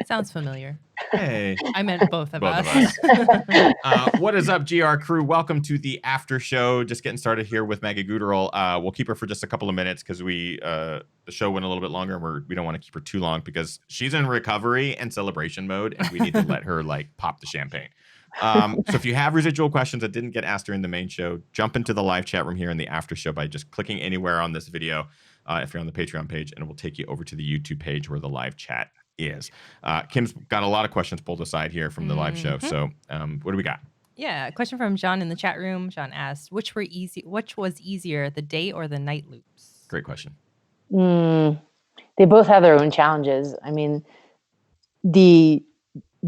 Sounds familiar. Hey. I meant both of Both us. of us. What is up, GR crew? Welcome to the after show. Just getting started here with Maggie Guterl. We'll keep her for just a couple of minutes because the show went a little bit longer. And we don't want to keep her too long because she's in recovery and celebration mode, and we need to let her like pop the champagne. So if you have residual questions that didn't get asked during the main show, jump into the live chat room here in the after show by just clicking anywhere on this video if you're on the Patreon page, and it will take you over to the YouTube page where the live chat is. Kim's got a lot of questions pulled aside here from the live show. So what do we got? Yeah, a question from John in the chat room. John asked, which was easier, the day or the night loops? Great question. They both have their own challenges. I mean, the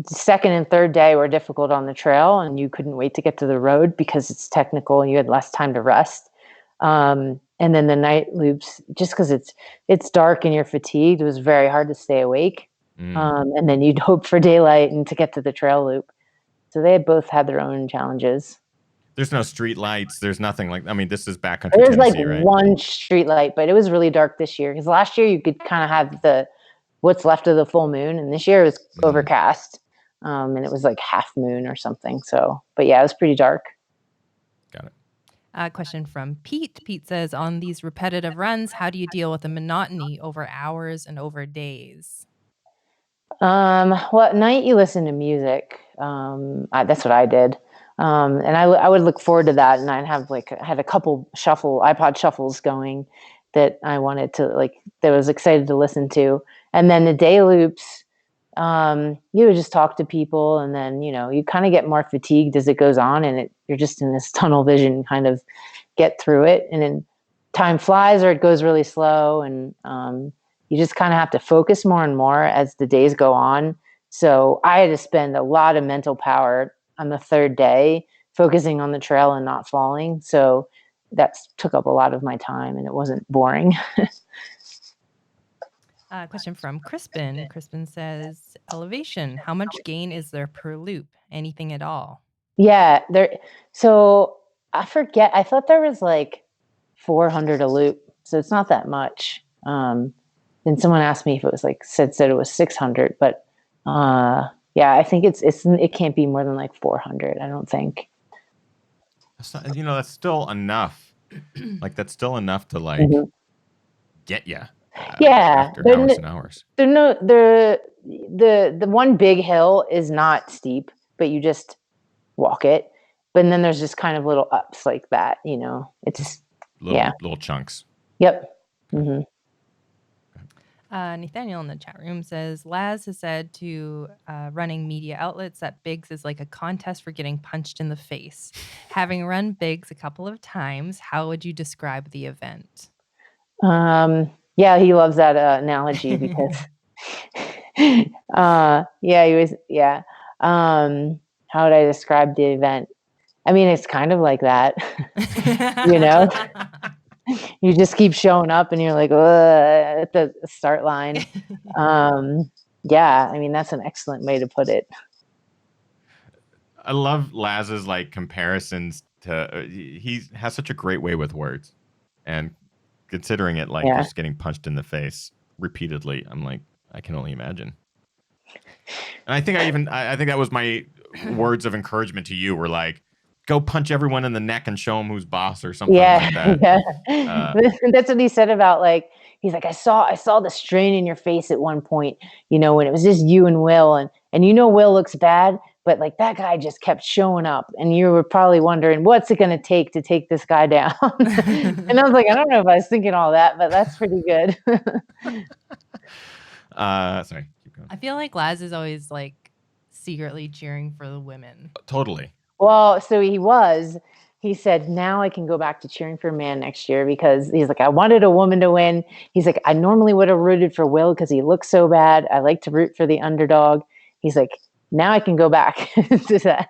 second and third day were difficult on the trail, and you couldn't wait to get to the road because it's technical and you had less time to rest. And then the night loops, just because it's dark and you're fatigued, it was very hard to stay awake. And then you'd hope for daylight and to get to the trail loop. So they both had their own challenges. There's no street lights. There's nothing like, I mean, this is backcountry There's Tennessee, like right? one street light, but it was really dark this year. Because last year you could kind of have what's left of the full moon. And this year it was overcast. And it was like half moon or something. So, but yeah, it was pretty dark. Got it. Question from Pete. Pete says, on these repetitive runs, how do you deal with the monotony over hours and over days? Well, at night you listen to music. That's what I did. And I would look forward to that. And I had a couple iPod shuffles going that I wanted to that I was excited to listen to. And then the day loops, you would just talk to people, and then, you kind of get more fatigued as it goes on, and you're just in this tunnel vision, kind of get through it. And then time flies or it goes really slow. And, you just kind of have to focus more and more as the days go on. So I had to spend a lot of mental power on the third day focusing on the trail and not falling. So that took up a lot of my time, and it wasn't boring. Question from Crispin. Crispin says, elevation, how much gain is there per loop? Anything at all? Yeah. So I forget. I thought there was like 400 a loop. So it's not that much. Then someone asked me if it was said it was 600, but yeah, I think it can't be more than like 400. I don't think. That's not, that's still enough. That's still enough to get you. Yeah, After hours and hours. The one big hill is not steep, but you just walk it. But then there's just kind of little ups like that. It's little chunks. Yep. Mm-hmm. Nathaniel in the chat room says, Laz has said to running media outlets that Biggs is like a contest for getting punched in the face. Having run Biggs a couple of times, how would you describe the event? Yeah, he loves that analogy because he was, how would I describe the event? I mean, it's kind of like that, You just keep showing up and you're like, at the start line. Yeah, I mean, that's an excellent way to put it. I love Laz's comparisons to, he has such a great way with words, and considering it just getting punched in the face repeatedly, I'm like, I can only imagine. And I think I think that was my words of encouragement to you, were like, go punch everyone in the neck and show them who's boss or something like that. Yeah. That's what he said about he's like, I saw the strain in your face at one point, when it was just you and Will, and Will looks bad, but that guy just kept showing up, and you were probably wondering, what's it going to take this guy down? And I was like, I don't know if I was thinking all that, but that's pretty good. Sorry, keep going. I feel like Laz is always secretly cheering for the women. Totally. Well, so he said, now I can go back to cheering for a man next year, because he's like, I wanted a woman to win. He's like, I normally would have rooted for Will because he looks so bad. I like to root for the underdog. He's like, now I can go back to that.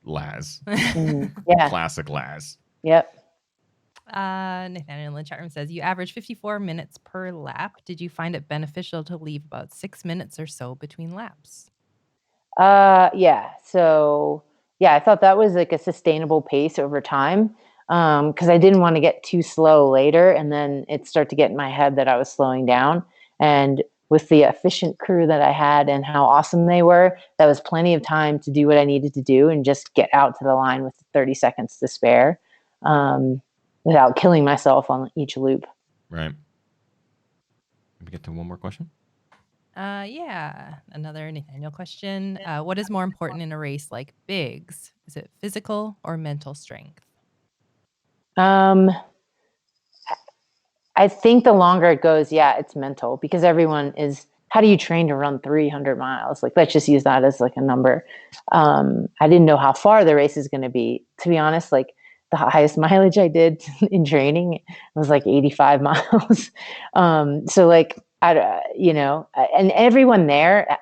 Laz. Yeah. Classic Laz. Yep. Nathaniel in the chat room says, you average 54 minutes per lap. Did you find it beneficial to leave about 6 minutes or so between laps? Yeah. So I thought that was a sustainable pace over time. Cause I didn't want to get too slow later and then it start to get in my head that I was slowing down. And with the efficient crew that I had and how awesome they were, that was plenty of time to do what I needed to do and just get out to the line with 30 seconds to spare, without killing myself on each loop. Right. Let me get to one more question. Yeah, another Nathaniel question. What is more important in a race like Bigs? Is it physical or mental strength? I think the longer it goes, yeah, it's mental, because everyone is, how do you train to run 300 miles? Like, let's just use that as like a number. I didn't know how far the race is going to be. To be honest, like the highest mileage I did in training was like 85 miles. So like, and everyone there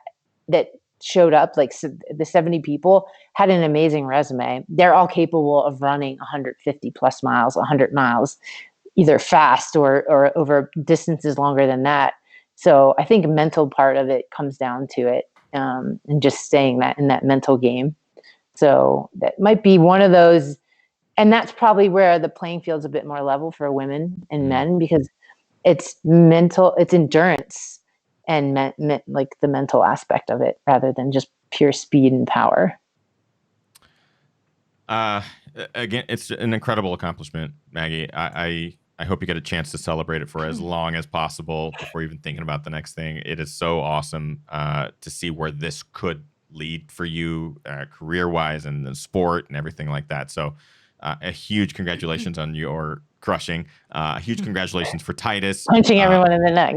that showed up, like the 70 people, had an amazing resume. They're all capable of running 150 plus miles, 100 miles, either fast or over distances longer than that. So I think mental part of it comes down to it, and just staying that in that mental game. So that might be one of those, and that's probably where the playing field's a bit more level for women and men, because it's mental, it's endurance and like the mental aspect of it rather than just pure speed and power. Again, it's an incredible accomplishment, Maggie. I hope you get a chance to celebrate it for as long as possible before even thinking about the next thing. It is so awesome to see where this could lead for you career-wise and the sport and everything like that. So a huge congratulations on your crushing. A huge congratulations for Titus. Punching everyone in the neck.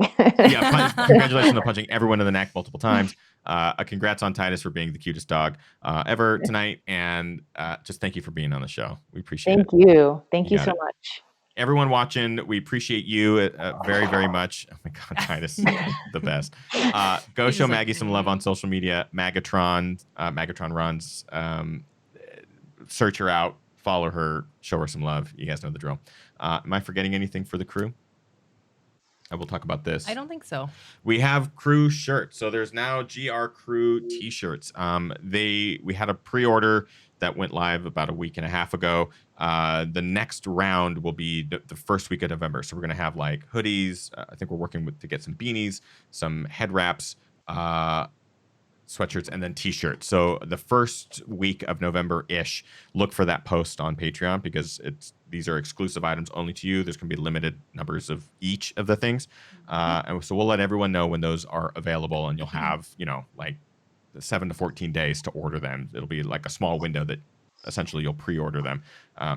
Congratulations on punching everyone in the neck multiple times. A congrats on Titus for being the cutest dog ever tonight. And just thank you for being on the show. We appreciate it. Thank you. Thank you so much. Everyone watching, we appreciate you very, very much. Oh my God, Titus, the best. Go show Maggie some love on social media. Magatron runs. Search her out, follow her, show her some love. You guys know the drill. Am I forgetting anything for the crew? I will talk about this. I don't think so. We have crew shirts. So there's now GR Crew t-shirts. We had a pre-order that went live about a week and a half ago. The next round will be the first week of November. So we're going to have like hoodies. I think we're working to get some beanies, some head wraps, sweatshirts, and then t-shirts. So the first week of November-ish, look for that post on Patreon, because these are exclusive items only to you. There's going to be limited numbers of each of the things. And so we'll let everyone know when those are available, and you'll have, like 7 to 14 days to order them. It'll be like a small window that essentially you'll pre-order them.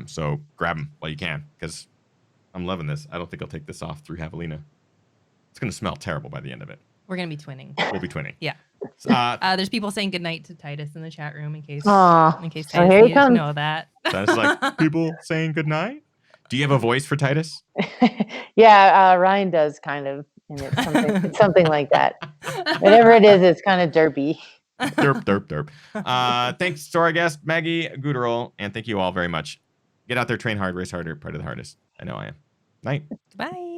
So grab them while you can, because I'm loving this. I don't think I'll take this off through Javelina. It's going to smell terrible by the end of it. We're going to be twinning. We'll be twinning. Yeah. There's people saying goodnight to Titus in the chat room in case Titus needed to know that. Titus like, people saying goodnight? Do you have a voice for Titus? Yeah, Ryan does kind of. And it's something like that. Whatever it is, it's kind of derpy. Derp, derp, derp. Thanks to our guest, Maggie Guterl, and thank you all very much. Get out there, train hard, race harder, part of the hardest. I know I am. Night. Bye.